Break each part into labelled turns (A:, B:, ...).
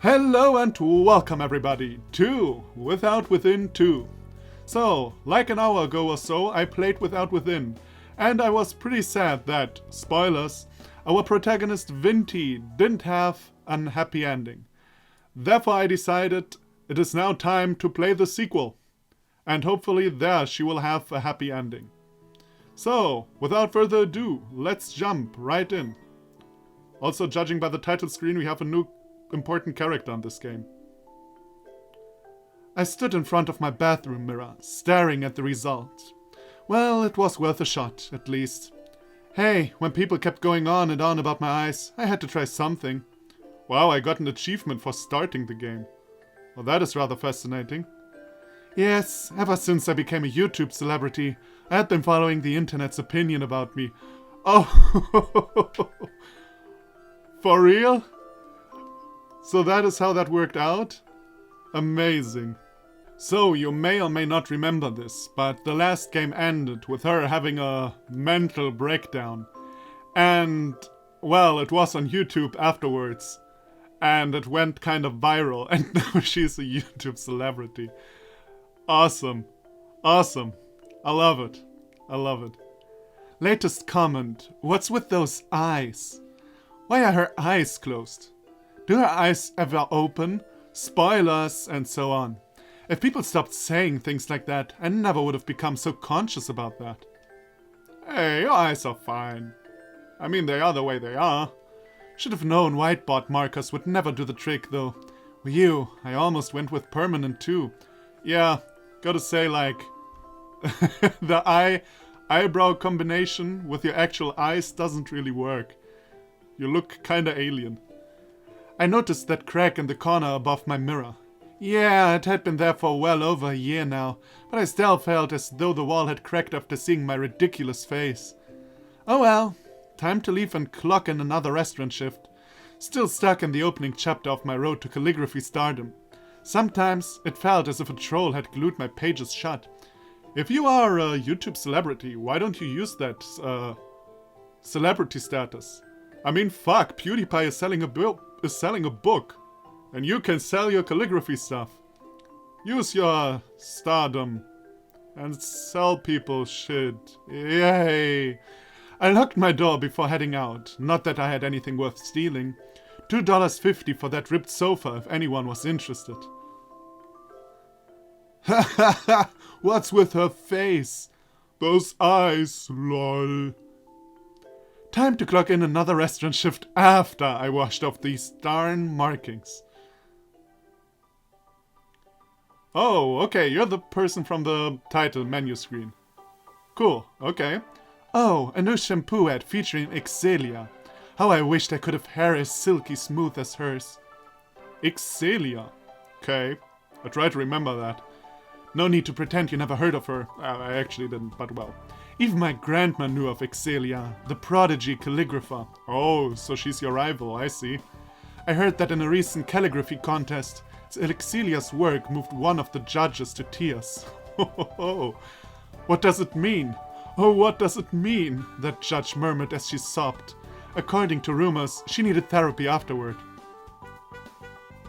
A: Hello and welcome everybody to Without Within 2. So, like an hour ago or so, I played Without Within, and I was pretty sad that, spoilers, our protagonist Vinti didn't have an happy ending. Therefore I decided it is now time to play the sequel, and hopefully there she will have a happy ending. So, without further ado, let's jump right in. Also, judging by the title screen, we have a new important character in this game. I stood in front of my bathroom mirror, staring at the result. Well, it was worth a shot, at least. Hey, when people kept going on and on about my eyes, I had to try something. Wow, I got an achievement for starting the game. Well, that is rather fascinating. Yes, ever since I became a YouTube celebrity, I had been following the internet's opinion about me. Oh, for real? So that is how that worked out? Amazing. So, you may or may not remember this, but the last game ended with her having a mental breakdown. And, well, it was on YouTube afterwards. And it went kind of viral, and now she's a YouTube celebrity. Awesome. Awesome. I love it. I love it. Latest comment. What's with those eyes? Why are her eyes closed? Do her eyes ever open? Spoilers, and so on. If people stopped saying things like that, I never would have become so conscious about that. Hey, your eyes are fine. I mean, they are the way they are. Should have known whiteboard markers would never do the trick, though. With you, I almost went with permanent too. Yeah, gotta say, like, the eyebrow combination with your actual eyes doesn't really work. You look kinda alien. I noticed that crack in the corner above my mirror. Yeah, it had been there for well over a year now, but I still felt as though the wall had cracked after seeing my ridiculous face. Oh well, time to leave and clock in another restaurant shift. Still stuck in the opening chapter of my road to calligraphy stardom. Sometimes it felt as if a troll had glued my pages shut. If you are a YouTube celebrity, why don't you use that, celebrity status? I mean, fuck, PewDiePie is selling a book, and you can sell your calligraphy stuff. Use your stardom and sell people shit. Yay! I locked my door before heading out. Not that I had anything worth stealing. $2.50 for that ripped sofa if anyone was interested. Ha ha ha! What's with her face? Those eyes, lol. Time to clock in another restaurant shift after I washed off these darn markings. Oh, okay, you're the person from the title menu screen. Cool, okay. Oh, a new shampoo ad featuring Excelia. How I wished I could have hair as silky smooth as hers. Excelia. Okay, I try to remember that. No need to pretend you never heard of her. I actually didn't, but well. Even my grandma knew of Excelia, the prodigy calligrapher. Oh, so she's your rival, I see. I heard that in a recent calligraphy contest, Excelia's work moved one of the judges to tears. What does it mean? Oh, what does it mean? That judge murmured as she sobbed. According to rumors, she needed therapy afterward.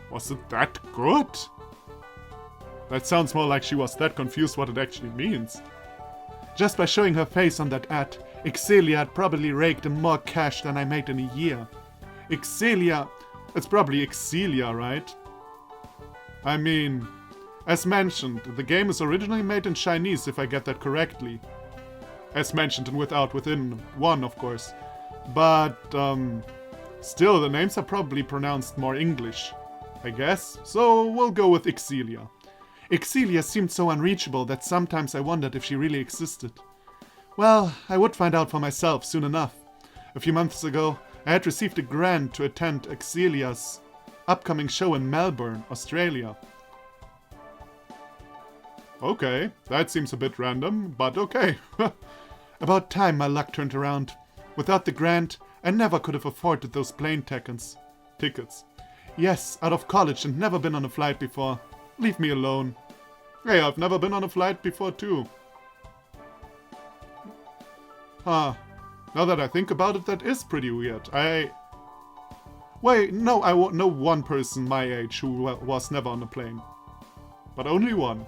A: Was it that good? That sounds more like she was that confused what it actually means. Just by showing her face on that ad, Excelia had probably raked in more cash than I made in a year. Excelia, it's probably Excelia, right? I mean, as mentioned, the game is originally made in Chinese if I get that correctly. As mentioned in Without Within 1, of course. But, still, the names are probably pronounced more English, I guess. So we'll go with Excelia. Excelia seemed so unreachable that sometimes I wondered if she really existed. Well, I would find out for myself soon enough. A few months ago, I had received a grant to attend Excelia's upcoming show in Melbourne, Australia. Okay, that seems a bit random, but okay. About time my luck turned around. Without the grant, I never could have afforded those plane tickets. Yes, out of college and never been on a flight before. Leave me alone. Hey, I've never been on a flight before too. Huh. Now that I think about it, that is pretty weird. Wait, no, I know one person my age who was never on a plane. But only one.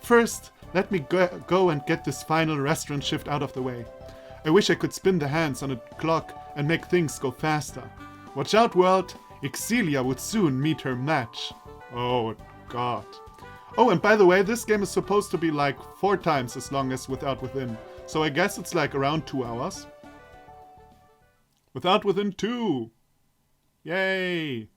A: First, let me go and get this final restaurant shift out of the way. I wish I could spin the hands on a clock and make things go faster. Watch out, world! Excelia would soon meet her match. Oh, God. Oh, and by the way, this game is supposed to be like 4 times as long as Without Within. So I guess it's like around 2 hours. Without Within 2! Yay!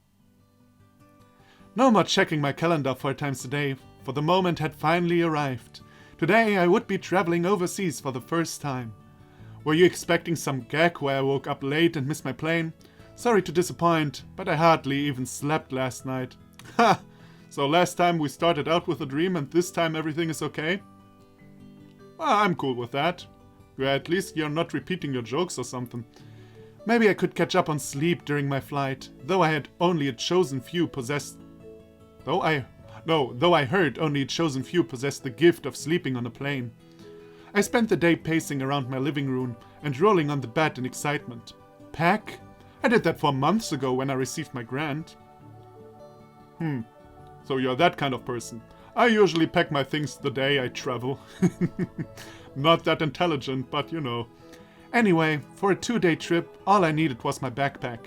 A: No more checking my calendar 4 times a day, for the moment had finally arrived. Today I would be traveling overseas for the first time. Were you expecting some gag where I woke up late and missed my plane? Sorry to disappoint, but I hardly even slept last night. Ha! So last time we started out with a dream and this time everything is okay? Well, I'm cool with that. At least you're not repeating your jokes or something. Maybe I could catch up on sleep during my flight, though I had only a chosen few possessed... Though I heard only a chosen few possessed the gift of sleeping on a plane. I spent the day pacing around my living room and rolling on the bed in excitement. Pack? I did that 4 months ago when I received my grant. So you're that kind of person. I usually pack my things the day I travel. Not that intelligent, but you know. Anyway, for a 2-day trip, all I needed was my backpack.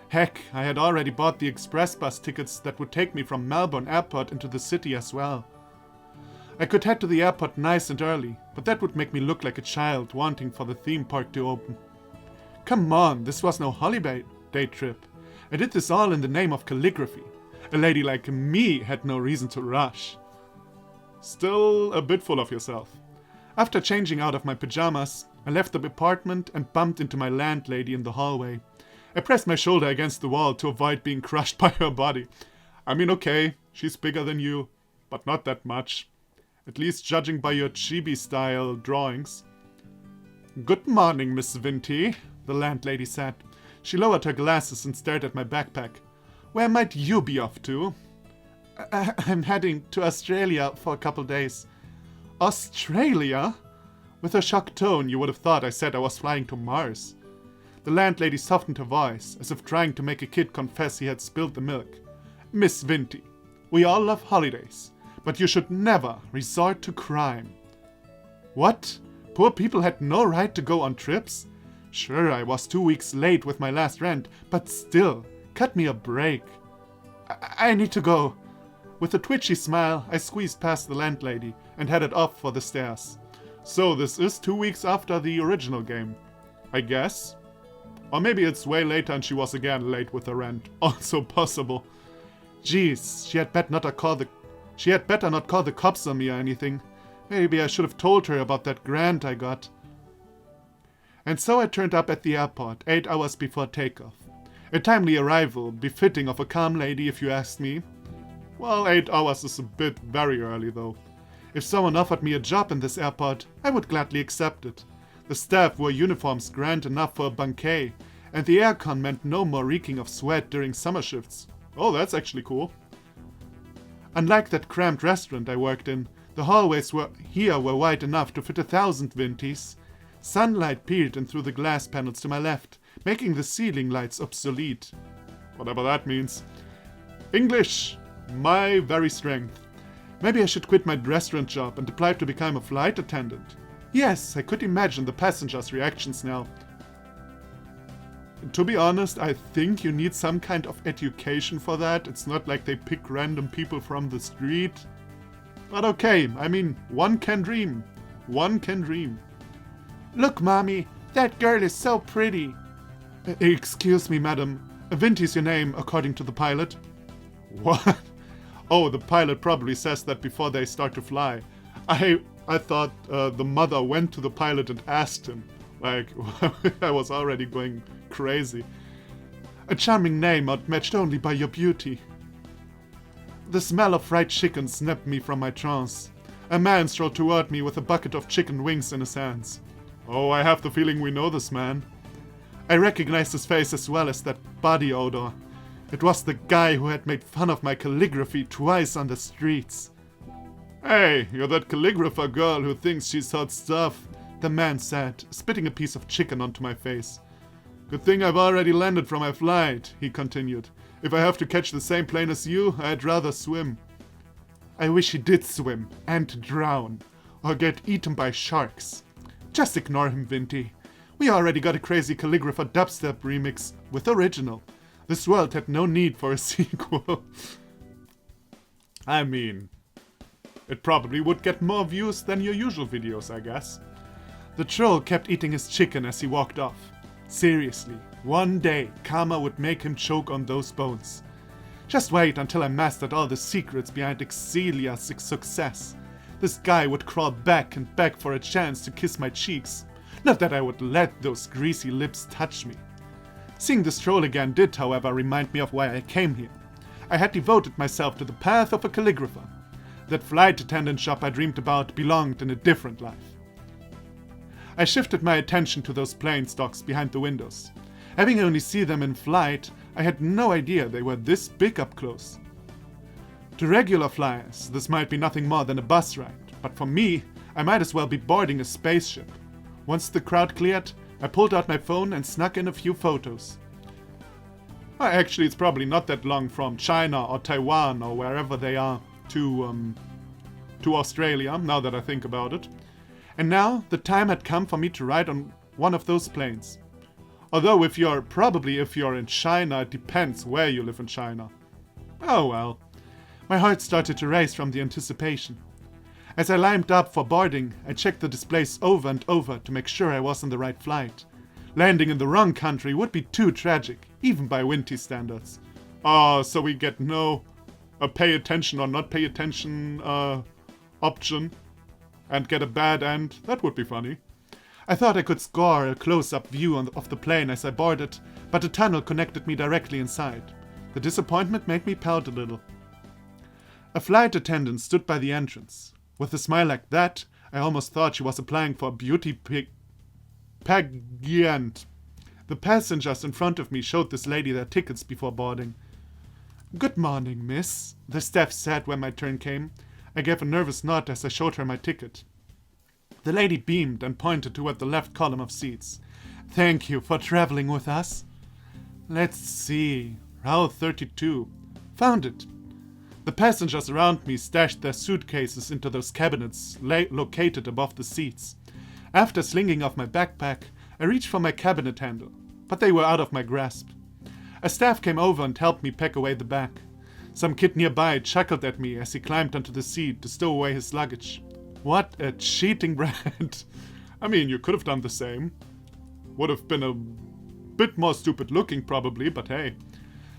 A: Heck, I had already bought the express bus tickets that would take me from Melbourne Airport into the city as well. I could head to the airport nice and early, but that would make me look like a child wanting for the theme park to open. Come on, this was no holiday trip. I did this all in the name of calligraphy. A lady like me had no reason to rush. Still a bit full of yourself. After changing out of my pajamas, I left the apartment and bumped into my landlady in the hallway. I pressed my shoulder against the wall to avoid being crushed by her body. I mean, okay, she's bigger than you, but not that much. At least judging by your chibi-style drawings. Good morning, Miss Vinty, the landlady said. She lowered her glasses and stared at my backpack. Where might you be off to? I'm heading to Australia for a couple days. Australia? With her shocked tone, you would have thought I said I was flying to Mars. The landlady softened her voice, as if trying to make a kid confess he had spilled the milk. Miss Vinty, we all love holidays, but you should never resort to crime. What? Poor people had no right to go on trips? Sure, I was 2 weeks late with my last rent, but still, cut me a break. I need to go. With a twitchy smile, I squeezed past the landlady and headed off for the stairs. So this is 2 weeks after the original game, I guess? Or maybe it's way later and she was again late with the rent. Also possible. Jeez, she had better not call the cops on me or anything. Maybe I should have told her about that grant I got. And so I turned up at the airport 8 hours before takeoff. A timely arrival, befitting of a calm lady if you asked me. Well, 8 hours is a bit very early though. If someone offered me a job in this airport, I would gladly accept it. The staff wore uniforms grand enough for a banquet, and the aircon meant no more reeking of sweat during summer shifts. Oh, that's actually cool. Unlike that cramped restaurant I worked in, the hallways were wide enough to fit 1,000 Vinties. Sunlight peeled in through the glass panels to my left, making the ceiling lights obsolete. Whatever that means. English! My very strength. Maybe I should quit my restaurant job and apply to become a flight attendant. Yes, I could imagine the passengers' reactions now. To be honest, I think you need some kind of education for that. It's not like they pick random people from the street. But okay, I mean, one can dream. One can dream. Look, Mommy, that girl is so pretty. Excuse me, madam. Vinty's your name, according to the pilot. What? Oh, the pilot probably says that before they start to fly. I thought the mother went to the pilot and asked him. Like, I was already going crazy. A charming name outmatched only by your beauty. The smell of fried chicken snapped me from my trance. A man strolled toward me with a bucket of chicken wings in his hands. Oh, I have the feeling we know this man. I recognized his face as well as that body odor. It was the guy who had made fun of my calligraphy twice on the streets. Hey, you're that calligrapher girl who thinks she's hot stuff, the man said, spitting a piece of chicken onto my face. Good thing I've already landed from my flight, he continued. If I have to catch the same plane as you, I'd rather swim. I wish he did swim and drown, or get eaten by sharks. Just ignore him, Vinty. We already got a crazy calligrapher dubstep remix with original. This world had no need for a sequel. I mean, it probably would get more views than your usual videos, I guess. The troll kept eating his chicken as he walked off. Seriously, one day karma would make him choke on those bones. Just wait until I mastered all the secrets behind Excelia's success. This guy would crawl back and beg for a chance to kiss my cheeks. Not that I would let those greasy lips touch me. Seeing this troll again did, however, remind me of why I came here. I had devoted myself to the path of a calligrapher. That flight attendant job I dreamed about belonged in a different life. I shifted my attention to those plane stalks behind the windows. Having only seen them in flight, I had no idea they were this big up close. To regular flyers, this might be nothing more than a bus ride, but for me, I might as well be boarding a spaceship. Once the crowd cleared, I pulled out my phone and snuck in a few photos. Actually, it's probably not that long from China or Taiwan or wherever they are to Australia, now that I think about it. And now, the time had come for me to ride on one of those planes. Although if you're in China, it depends where you live in China. Oh well. My heart started to race from the anticipation. As I lined up for boarding, I checked the displays over and over to make sure I was on the right flight. Landing in the wrong country would be too tragic, even by Winty standards. So we get no pay attention or not pay attention option and get a bad end. That would be funny. I thought I could score a close-up view of the plane as I boarded, but a tunnel connected me directly inside. The disappointment made me pout a little. A flight attendant stood by the entrance. With a smile like that, I almost thought she was applying for a beauty pageant. The passengers in front of me showed this lady their tickets before boarding. "Good morning, miss," the staff said when my turn came. I gave a nervous nod as I showed her my ticket. The lady beamed and pointed toward the left column of seats. "Thank you for traveling with us." "Let's see. Row 32. Found it." The passengers around me stashed their suitcases into those cabinets located above the seats. After slinging off my backpack, I reached for my cabinet handle, but they were out of my grasp. A staff came over and helped me pack away the bag. Some kid nearby chuckled at me as he climbed onto the seat to stow away his luggage. What a cheating brat. I mean, you could have done the same. Would have been a bit more stupid looking probably, but hey.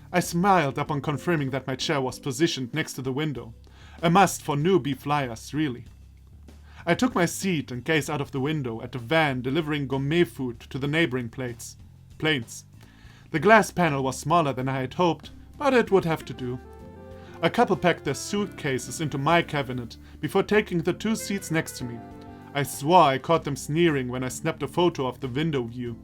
A: I smiled upon confirming that my chair was positioned next to the window. A must for newbie flyers, really. I took my seat and gazed out of the window at a van delivering gourmet food to the neighboring planes. The glass panel was smaller than I had hoped, but it would have to do. A couple packed their suitcases into my cabinet before taking the two seats next to me. I swore I caught them sneering when I snapped a photo of the window view.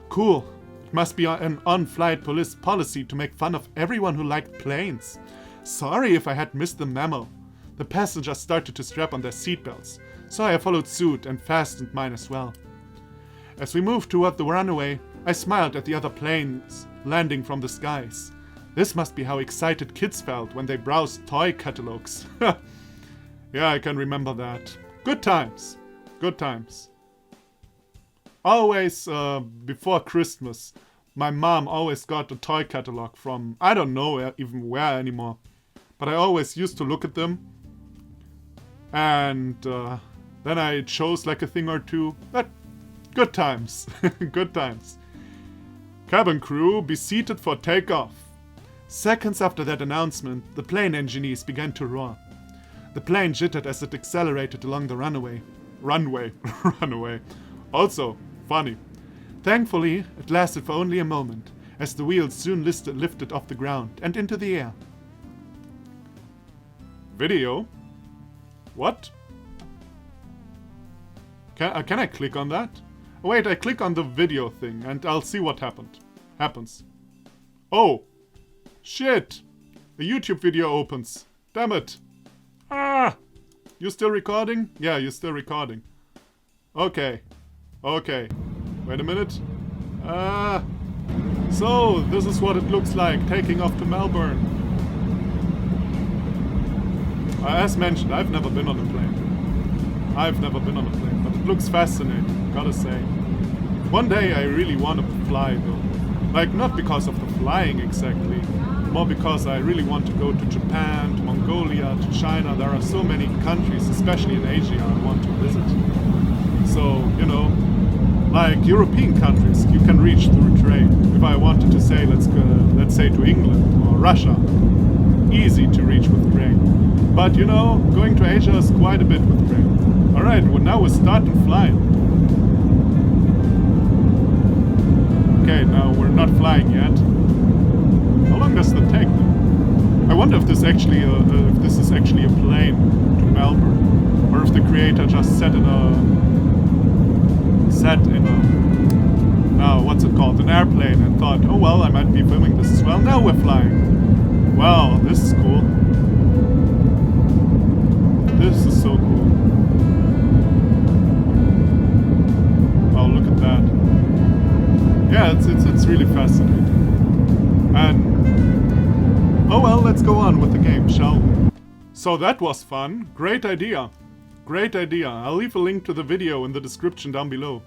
A: Cool. It must be an on-flight police policy to make fun of everyone who liked planes. Sorry if I had missed the memo. The passengers started to strap on their seatbelts, so I followed suit and fastened mine as well. As we moved toward the runway, I smiled at the other planes landing from the skies. This must be how excited kids felt when they browsed toy catalogs. Yeah, I can remember that. Good times. Good times. Always, before Christmas, my mom always got a toy catalog from, I don't know even where anymore. But I always used to look at them. And then I chose like a thing or two. But good times. Good times. Cabin crew, be seated for takeoff. Seconds after that announcement, the plane engineers began to roar. The plane jittered as it accelerated along the runway. Runway. Also, funny. Thankfully, it lasted for only a moment, as the wheels soon lifted off the ground and into the air. Video? What? Can I click on that? Oh, wait, I click on the video thing and I'll see what happens. Oh! Shit! A YouTube video opens. Damn it! Ah! You still recording? Yeah, you're still recording. Okay. Wait a minute. So, this is what it looks like taking off to Melbourne. As mentioned, I've never been on a plane. But it looks fascinating, gotta say. One day I really want to fly though. Like, not because of the flying exactly, more because I really want to go to Japan, to Mongolia, to China. There are so many countries, especially in Asia, I want to visit. So, you know, like European countries, you can reach through train. If I wanted to say, let's say to England or Russia, easy to reach with train. But you know, going to Asia is quite a bit with train. Alright, well now we're starting flying. Okay, now we're not flying yet. How long does that take though? I wonder if this is actually a plane to Melbourne, or if the creator just set in what's it called, an airplane, and thought, oh well, I might be filming this as well. Now we're flying. Wow, this is cool. This is so cool. Oh, look at that. Yeah, it's really fascinating. And oh well, let's go on with the game, shall we? So that was fun. Great idea. Great idea. I'll leave a link to the video in the description down below.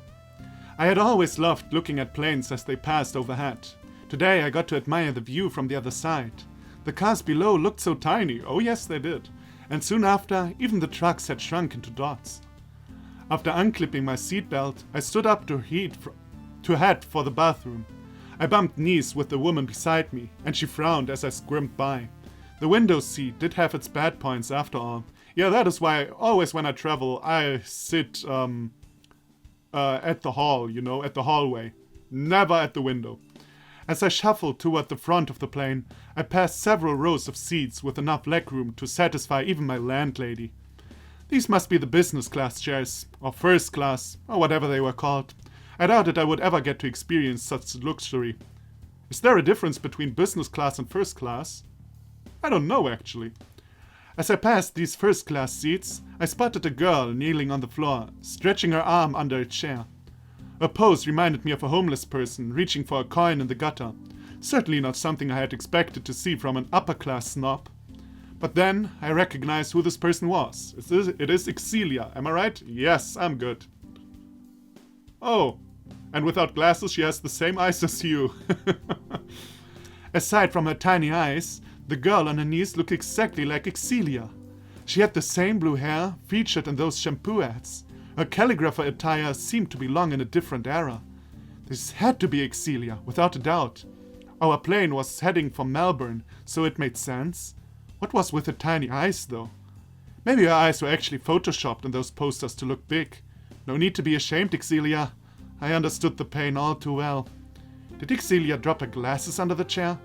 A: I had always loved looking at planes as they passed overhead. Today I got to admire the view from the other side. The cars below looked so tiny, oh yes they did. And soon after, even the trucks had shrunk into dots. After unclipping my seatbelt, I stood up to head for the bathroom. I bumped knees with the woman beside me, and she frowned as I squirmed by. The window seat did have its bad points after all. Yeah, that is why always when I travel, I sit at the hall, you know, at the hallway. Never at the window. As I shuffled toward the front of the plane, I passed several rows of seats with enough legroom to satisfy even my landlady. These must be the business class chairs, or first class, or whatever they were called. I doubted I would ever get to experience such luxury. Is there a difference between business class and first class? I don't know actually. As I passed these first class seats, I spotted a girl kneeling on the floor, stretching her arm under a chair. Her pose reminded me of a homeless person reaching for a coin in the gutter. Certainly not something I had expected to see from an upper-class snob. But then I recognized who this person was. It is Excelia, am I right? Yes, I'm good. Oh, and without glasses she has the same eyes as you. Aside from her tiny eyes, the girl on her knees looked exactly like Excelia. She had the same blue hair featured in those shampoo ads. Her calligrapher attire seemed to belong in a different era. This had to be Excelia, without a doubt. Our plane was heading for Melbourne, so it made sense. What was with her tiny eyes, though? Maybe her eyes were actually photoshopped in those posters to look big. No need to be ashamed, Excelia. I understood the pain all too well. Did Excelia drop her glasses under the chair?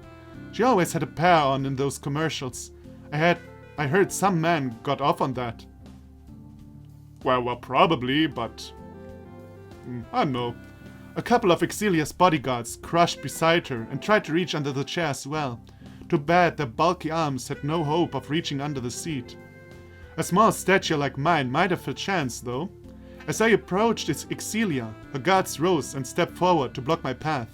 A: She always had a pair on in those commercials. I heard some man got off on that. Well, probably, but I don't know. A couple of Excelia's bodyguards crushed beside her and tried to reach under the chair as well. Too bad their bulky arms had no hope of reaching under the seat. A small stature like mine might have a chance, though. As I approached Excelia, her guards rose and stepped forward to block my path.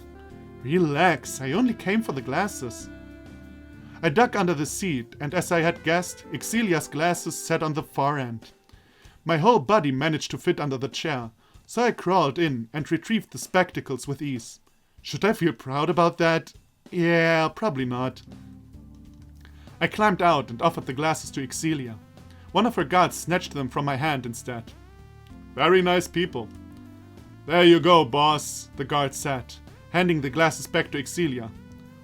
A: Relax, I only came for the glasses. I dug under the seat, and as I had guessed, Excelia's glasses sat on the far end. My whole body managed to fit under the chair, so I crawled in and retrieved the spectacles with ease. Should I feel proud about that? Yeah, probably not. I climbed out and offered the glasses to Excelia. One of her guards snatched them from my hand instead. Very nice people. There you go, boss, the guard said, handing the glasses back to Excelia.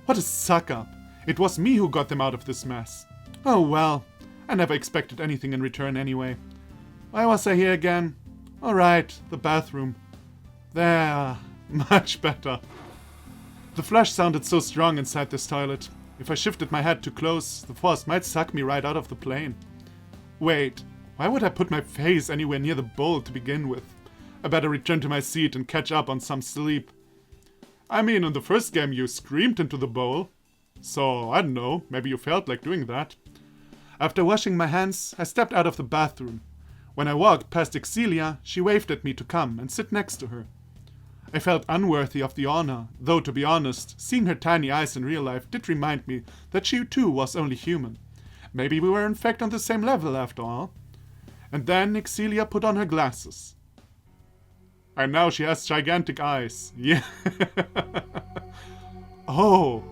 A: What a suck-up. It was me who got them out of this mess. Oh well, I never expected anything in return anyway. Why was I here again? Alright, the bathroom. There, much better. The flush sounded so strong inside this toilet. If I shifted my head too close, the force might suck me right out of the plane. Wait, why would I put my face anywhere near the bowl to begin with? I better return to my seat and catch up on some sleep. I mean, in the first game you screamed into the bowl. So, I don't know, maybe you felt like doing that. After washing my hands, I stepped out of the bathroom. When I walked past Excelia, she waved at me to come and sit next to her. I felt unworthy of the honor, though to be honest, seeing her tiny eyes in real life did remind me that she too was only human. Maybe we were in fact on the same level after all. And then Excelia put on her glasses. And now she has gigantic eyes. Yeah. Oh.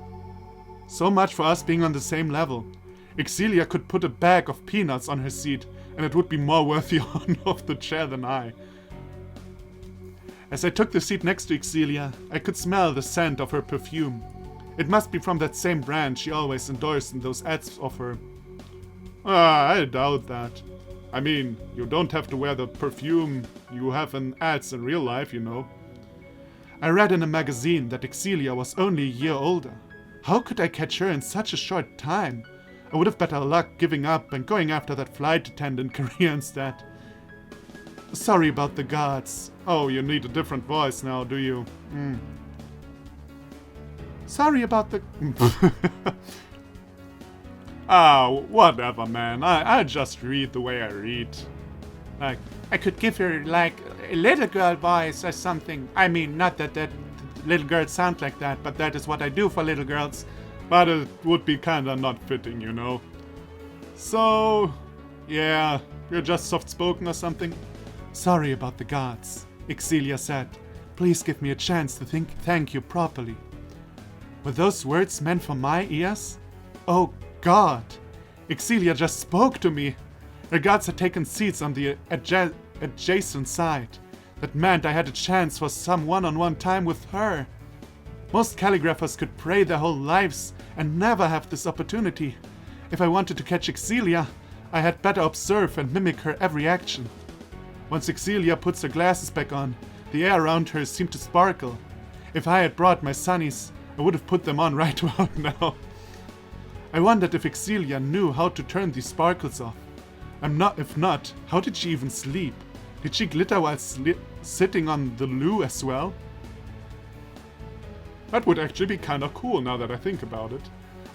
A: So much for us being on the same level. Excelia could put a bag of peanuts on her seat, and it would be more worth the honor of the chair than I. As I took the seat next to Excelia, I could smell the scent of her perfume. It must be from that same brand she always endorsed in those ads of her. I doubt that. I mean, you don't have to wear the perfume you have in ads in real life, you know. I read in a magazine that Excelia was only a year older. How could I catch her in such a short time? I would have better luck giving up and going after that flight attendant career instead. Sorry about the guards. Oh, you need a different voice now, do you? Sorry about the... Whatever, man. I just read the way I read. Like, I could give her, like, a little girl voice or something. I mean, not that little girls sound like that, but that is what I do for little girls. But it would be kinda not fitting, you know. So, yeah, you're just soft-spoken or something? Sorry about the guards, Excelia said. Please give me a chance to thank you properly. Were those words meant for my ears? Oh God! Excelia just spoke to me! Her guards had taken seats on the adjacent side. That meant I had a chance for some one-on-one time with her. Most calligraphers could pray their whole lives and never have this opportunity. If I wanted to catch Excelia, I had better observe and mimic her every action. Once Excelia puts her glasses back on, the air around her seemed to sparkle. If I had brought my sunnies, I would have put them on right about now. I wondered if Excelia knew how to turn these sparkles off. If not, how did she even sleep? Did she glitter while sitting on the loo as well? That would actually be kinda cool now that I think about it.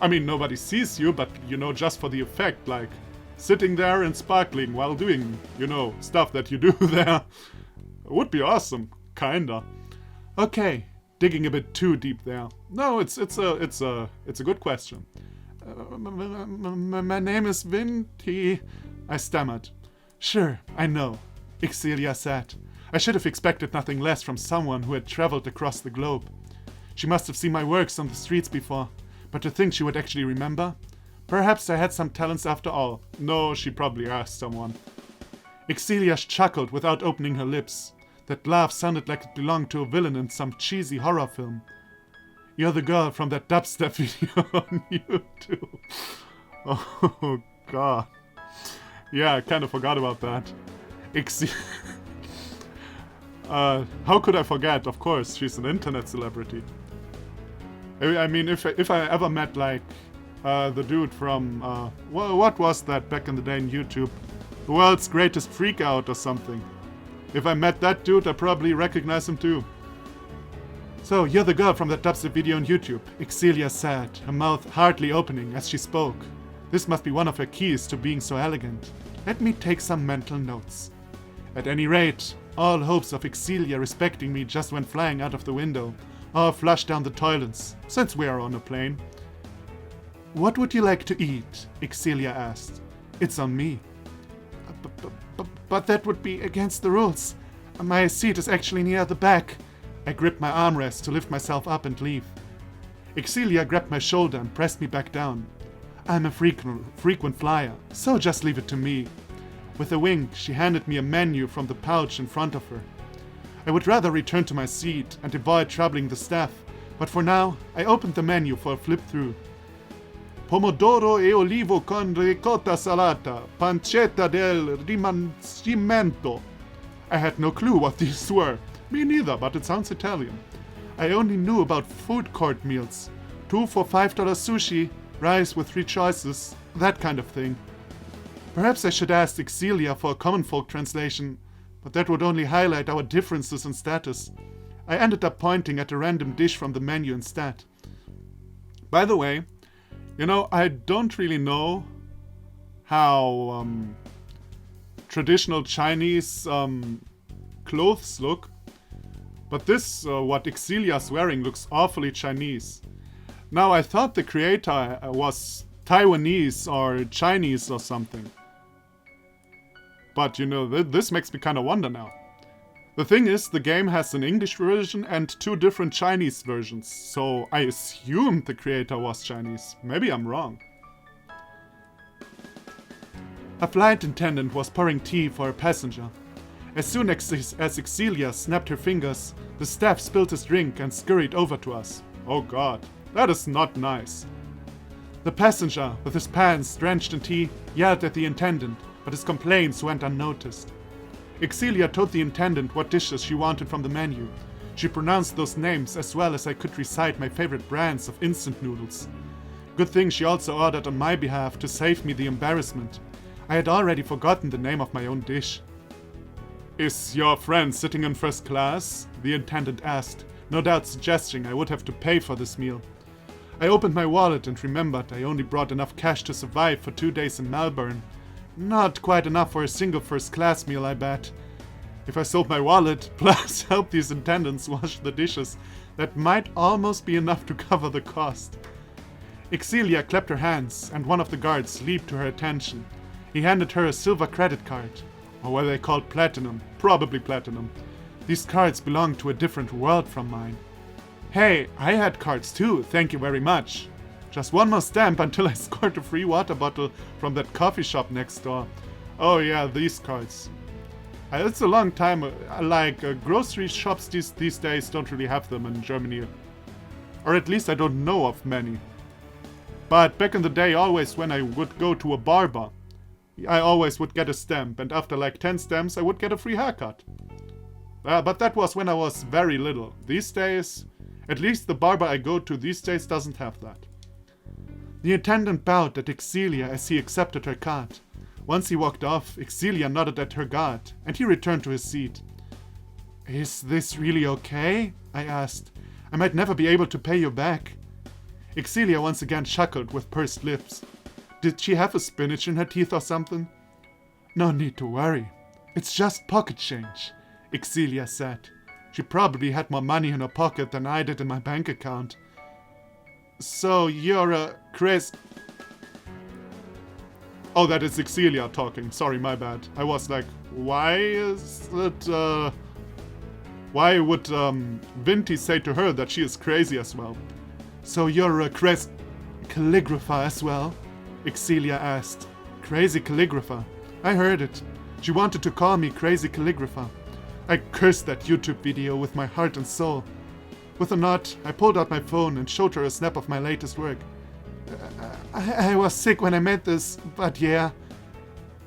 A: I mean, nobody sees you, but you know, just for the effect, like sitting there and sparkling while doing, you know, stuff that you do there. It would be awesome, kinda. Okay, digging a bit too deep there. No, it's a good question. My name is Vinty, I stammered. Sure, I know, Excelia said. I should have expected nothing less from someone who had traveled across the globe. She must have seen my works on the streets before, but to think she would actually remember? Perhaps I had some talents after all. No, she probably asked someone. Excelia chuckled without opening her lips. That laugh sounded like it belonged to a villain in some cheesy horror film. You're the girl from that dubstep video on YouTube. Oh, God. Yeah, I kind of forgot about that. How could I forget? Of course, she's an internet celebrity. I mean, if I ever met, like, the dude from, what was that back in the day in YouTube? The world's greatest freakout or something. If I met that dude, I probably recognize him too. So, you're the girl from that dubstep video on YouTube, Excelia said, her mouth hardly opening as she spoke. This must be one of her keys to being so elegant. Let me take some mental notes. At any rate, all hopes of Excelia respecting me just went flying out of the window, or flushed down the toilets, since we are on a plane. What would you like to eat? Excelia asked. It's on me. But that would be against the rules. My seat is actually near the back. I gripped my armrest to lift myself up and leave. Excelia grabbed my shoulder and pressed me back down. I'm a frequent flyer, so just leave it to me. With a wink, she handed me a menu from the pouch in front of her. I would rather return to my seat and avoid troubling the staff, but for now, I opened the menu for a flip-through. Pomodoro e olivo con ricotta salata, pancetta del rimanimento. I had no clue what these were. Me neither, but it sounds Italian. I only knew about food court meals. 2 for $5 sushi, rice with 3 choices, that kind of thing. Perhaps I should ask Excelia for a common folk translation, but that would only highlight our differences in status. I ended up pointing at a random dish from the menu instead. By the way, you know, I don't really know how traditional Chinese clothes look, But this, what Excelia's wearing, looks awfully Chinese. Now, I thought the creator was Taiwanese or Chinese or something. But, you know, this makes me kind of wonder now. The thing is, the game has an English version and 2 different Chinese versions, so I assumed the creator was Chinese. Maybe I'm wrong. A flight attendant was pouring tea for a passenger. As soon as Excelia snapped her fingers, the staff spilled his drink and scurried over to us. Oh god, that is not nice. The passenger, with his pants drenched in tea, yelled at the attendant, but his complaints went unnoticed. Excelia told the attendant what dishes she wanted from the menu. She pronounced those names as well as I could recite my favorite brands of instant noodles. Good thing she also ordered on my behalf to save me the embarrassment. I had already forgotten the name of my own dish. Is your friend sitting in first class? The attendant asked, no doubt suggesting I would have to pay for this meal. I opened my wallet and remembered I only brought enough cash to survive for 2 days in Melbourne. Not quite enough for a single first-class meal, I bet. If I sold my wallet, plus help these attendants wash the dishes, that might almost be enough to cover the cost. Excelia clapped her hands, and one of the guards leaped to her attention. He handed her a silver credit card. Or were they called platinum? Probably platinum. These cards belonged to a different world from mine. Hey, I had cards too, thank you very much. Just one more stamp until I scored a free water bottle from that coffee shop next door. Oh yeah, these cards. It's a long time, grocery shops these days don't really have them in Germany. Or at least I don't know of many. But back in the day, always when I would go to a barber, I always would get a stamp, and after like 10 stamps I would get a free haircut. But that was when I was very little. These days, at least the barber I go to these days doesn't have that. The attendant bowed at Excelia as he accepted her card. Once he walked off, Excelia nodded at her guard, and he returned to his seat. Is this really okay? I asked. I might never be able to pay you back. Excelia once again chuckled with pursed lips. Did she have a spinach in her teeth or something? No need to worry. It's just pocket change, Excelia said. She probably had more money in her pocket than I did in my bank account. So you're a Chris... Oh, that is Excelia talking. Sorry, my bad. I was like, why is it, why would, Vinti say to her that she is crazy as well? So you're a calligrapher as well? Excelia asked. Crazy calligrapher. I heard it. She wanted to call me crazy calligrapher. I cursed that YouTube video with my heart and soul. With a nod, I pulled out my phone and showed her a snap of my latest work. I was sick when I made this, but yeah.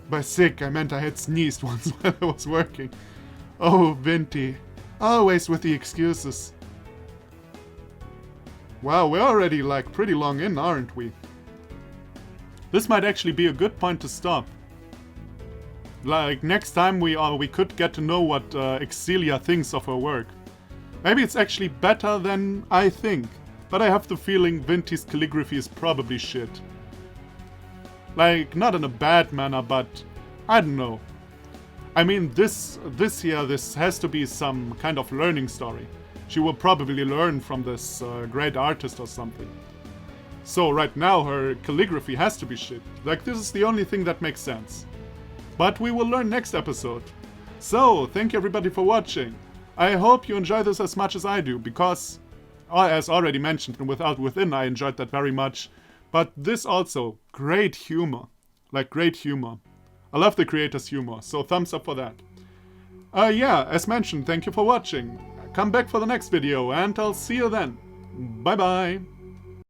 A: By sick, I meant I had sneezed once while I was working. Oh, Vinti. Always with the excuses. Wow, we're already like pretty long in, aren't we? This might actually be a good point to stop. Like, next time we could get to know what Excelia thinks of her work. Maybe it's actually better than I think, but I have the feeling Vinti's calligraphy is probably shit. Like, not in a bad manner, but I don't know. I mean, this has to be some kind of learning story. She will probably learn from this great artist or something. So right now her calligraphy has to be shit. Like, this is the only thing that makes sense. But we will learn next episode. So, thank you everybody for watching. I hope you enjoy this as much as I do, because, as already mentioned, Without Within I enjoyed that very much. But this also, great humor. Like, great humor. I love the creator's humor, so thumbs up for that. Yeah, as mentioned, thank you for watching. Come back for the next video, and I'll see you then. Bye bye.